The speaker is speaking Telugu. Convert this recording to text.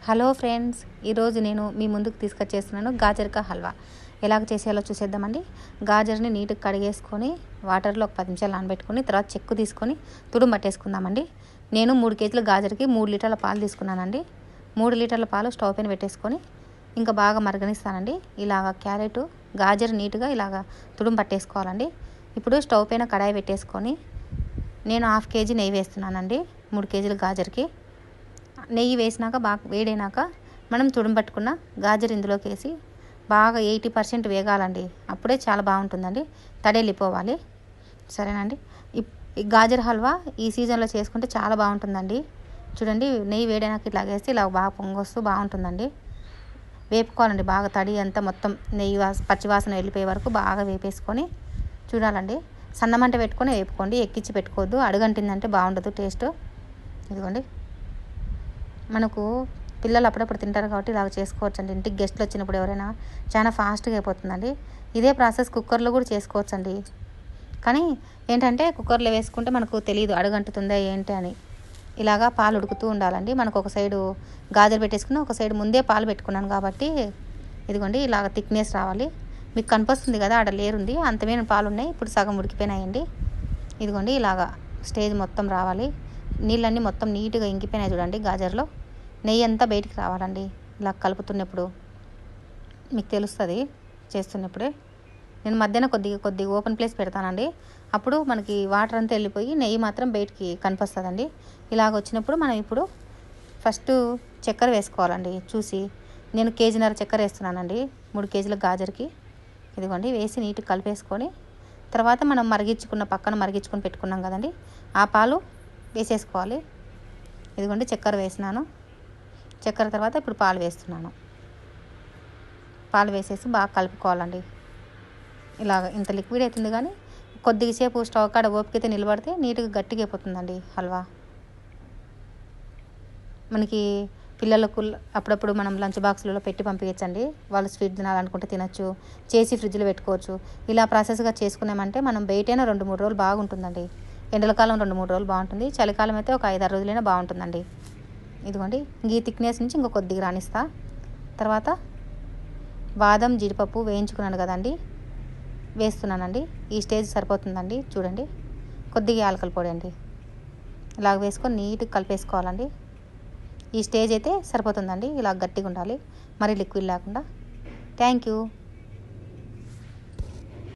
హలో ఫ్రెండ్స్, ఈరోజు నేను మీ ముందుకు తీసుకొచ్చేస్తున్నాను గాజర్కా హల్వా. ఎలాగ చేసేయాలో చూసేద్దామండి. గాజర్ని నీట్గా కడిగేసుకొని వాటర్లో ఒక 10 నిమిషాలు నానబెట్టుకొని తర్వాత చెక్కు తీసుకొని తుడుము పట్టేసుకుందామండి. నేను 3 కేజీల గాజర్కి 3 లీటర్ల పాలు తీసుకున్నానండి. 3 లీటర్ల పాలు స్టవ్ పైన పెట్టేసుకొని ఇంకా బాగా మరగనిస్తానండి. ఇలాగ క్యారెట్ గాజర్ నీట్గా ఇలాగ తుడుము పట్టేసుకోవాలండి. ఇప్పుడు స్టవ్ పైన కడాయి పెట్టేసుకొని నేను 1/2 కేజీ నెయ్యి వేస్తున్నానండి. 3 కేజీల గాజర్కి నెయ్యి వేసినాక బాగా వేడైనాక మనం తుడుము పట్టుకున్న గాజర్ ఇందులోకి వేసి బాగా 80% వేగాలండి. అప్పుడే చాలా బాగుంటుందండి. తడెళ్ళిపోవాలి. సరేనండి. ఈ గాజర్ హల్వా ఈ సీజన్లో చేసుకుంటే చాలా బాగుంటుందండి. చూడండి, నెయ్యి వేడైనాక ఇట్లా వేస్తే ఇలా బాగా పొంగొస్తూ బాగుంటుందండి. వేపుకోవాలండి బాగా, తడి అంతా మొత్తం నెయ్యి పచ్చివాసన వెళ్ళిపోయే వరకు బాగా వేపేసుకొని చూడాలండి. సన్నమంట పెట్టుకొని వేపుకోండి, ఎక్కించి పెట్టుకోవద్దు. అడుగంటిందంటే బాగుండదు టేస్ట్. ఇదిగోండి, మనకు పిల్లలు అప్పుడప్పుడు తింటారు కాబట్టి ఇలాగ చేసుకోవచ్చండి. ఇంటికి గెస్ట్లు వచ్చినప్పుడు ఎవరైనా చాలా ఫాస్ట్గా అయిపోతుందండి. ఇదే ప్రాసెస్ కుక్కర్లో కూడా చేసుకోవచ్చండి. కానీ ఏంటంటే కుక్కర్లో వేసుకుంటే మనకు తెలియదు అడుగంటుతుందా ఏంటి అని. ఇలాగా పాలు ఉడుకుతూ ఉండాలండి. మనకు ఒక సైడు గాజర్ పెట్టేసుకుని ఒక సైడు ముందే పాలు పెట్టుకున్నాను కాబట్టి ఇదిగోండి ఇలాగ థిక్నెస్ రావాలి. మీకు కనిపిస్తుంది కదా, ఆడ లేరుంది, అంతమైన పాలు ఉన్నాయి. ఇప్పుడు సగం ఉడికిపోయినాయండి. ఇదిగోండి ఇలాగా స్టేజ్ మొత్తం రావాలి. నీళ్ళన్నీ మొత్తం నీట్గా ఇంకిపోయినాయి చూడండి. గాజర్లో నెయ్యి అంతా బయటికి రావాలండి. ఇలా కలుపుతున్నప్పుడు మీకు తెలుస్తుంది చేస్తున్నప్పుడే. నేను మధ్యాహ్నం కొద్దిగా ఓపెన్ ప్లేస్ పెడతానండి. అప్పుడు మనకి వాటర్ అంతా వెళ్ళిపోయి నెయ్యి మాత్రం బయటికి కనిపిస్తుందండి. ఇలాగ వచ్చినప్పుడు మనం ఇప్పుడు ఫస్ట్ చక్కెర వేసుకోవాలండి. చూసి నేను 1.5 కేజీ చక్కెర వేస్తున్నానండి 3 కేజీల గాజర్కి. ఇదిగోండి వేసి నీట్గా కలిపేసుకొని తర్వాత మనం పక్కన మరిగించుకొని పెట్టుకున్నాం కదండి, ఆ పాలు వేసేసుకోవాలి. ఇదిగోండి చక్కెర వేసినాను. చక్కెర తర్వాత ఇప్పుడు పాలు వేస్తున్నాను. పాలు వేసేసి బాగా కలుపుకోవాలండి. ఇలాగ ఇంత లిక్విడ్ అవుతుంది, కానీ కొద్దిసేపు స్టవ్ కాడ ఓపికైతే నిలబడితే నీట్గా గట్టిగా అయిపోతుందండి హల్వా. మనకి పిల్లలకు అప్పుడప్పుడు మనం లంచ్ బాక్స్లలో పెట్టి పంపించండి. వాళ్ళు స్వీట్ తినాలనుకుంటే తినచ్చు, చేసి ఫ్రిడ్జ్లో పెట్టుకోవచ్చు. ఇలా ప్రాసెస్గా చేసుకున్నామంటే మనం బయటైనా 2-3 రోజులు బాగుంటుందండి. ఎండలకాలం 2-3 రోజులు బాగుంటుంది. చలికాలం అయితే ఒక 5-6 రోజులైనా బాగుంటుందండి. ఇదిగోండి ఈ థిక్నెస్ నుంచి ఇంకో కొద్దిగా రానిస్తా. తర్వాత బాదం జీడిపప్పు వేయించుకున్నాను కదండి, వేస్తున్నానండి. ఈ స్టేజ్ సరిపోతుందండి. చూడండి, కొద్దిగా యాలకల పొడి అండి. ఇలాగ వేసుకొని నీట్గా కలిపేసుకోవాలండి. ఈ స్టేజ్ అయితే సరిపోతుందండి. ఇలా గట్టిగా ఉండాలి, మరి లిక్విడ్ లేకుండా. Thank you.